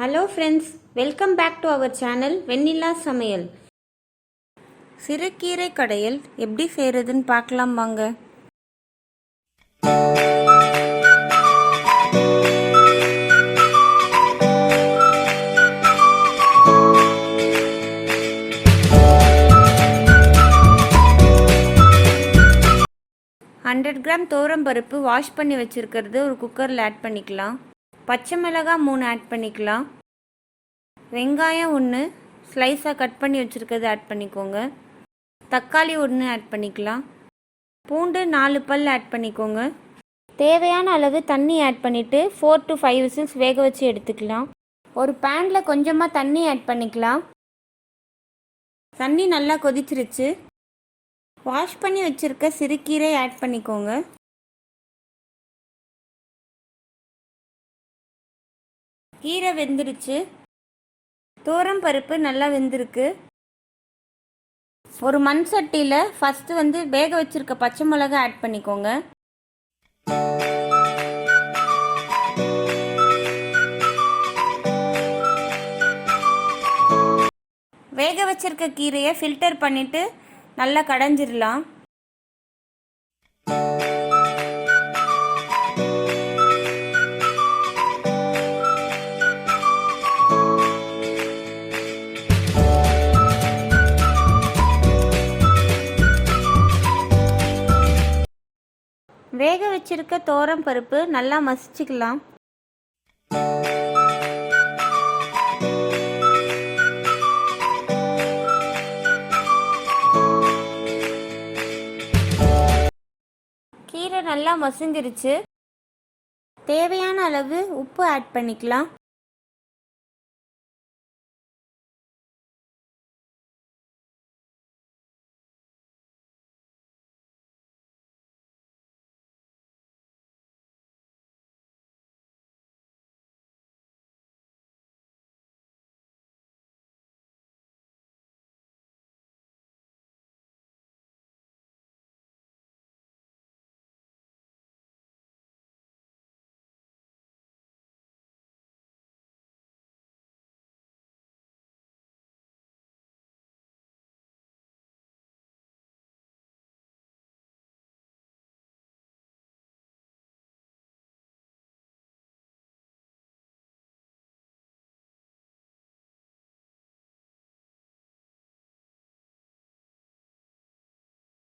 Hello friends, welcome back to our channel Vennila Samayal. சிறுகீரை கடையல் எப்படி செய்கிறதுன்னு பார்க்கலாம் வாங்க. கிராம் பருப்பு வாஷ் பண்ணி வச்சுருக்கிறது ஒரு குக்கரில் ஆட் பண்ணிக்கலாம். பச்சை மிளகாய் 3 ஆட் பண்ணிக்கலாம். வெங்காயம் 1 ஸ்லைஸாக கட் பண்ணி வச்சுருக்கிறது ஆட் பண்ணிக்கோங்க. தக்காளி 1 ஆட் பண்ணிக்கலாம். பூண்டு 4 பல் ஆட் பண்ணிக்கோங்க. தேவையான அளவு தண்ணி ஆட் பண்ணிவிட்டு 4 to 5 விசில்ஸ் வேக வச்சு எடுத்துக்கலாம். ஒரு பேனில் கொஞ்சமாக தண்ணி ஆட் பண்ணிக்கலாம். தண்ணி நல்லா கொதிச்சிருச்சு. வாஷ் பண்ணி வச்சுருக்க சிறுகீரை ஆட் பண்ணிக்கோங்க. கீரை வெந்துருச்சு. பருப்பு நல்லா வெந்திருக்கு. ஒரு மண் சட்டியில் ஃபஸ்ட்டு வேக வச்சுருக்க பச்சை மிளகா ஆட் பண்ணிக்கோங்க. வேக வச்சுருக்க கீரையை ஃபில்டர் பண்ணிவிட்டு நல்லா கடைஞ்சிடலாம். வேக வச்சிருக்க பருப்பு நல்லா மசிச்சுக்கலாம். கீரை நல்லா மசிஞ்சிருச்சு. தேவையான அளவு உப்பு ஆட் பண்ணிக்கலாம்.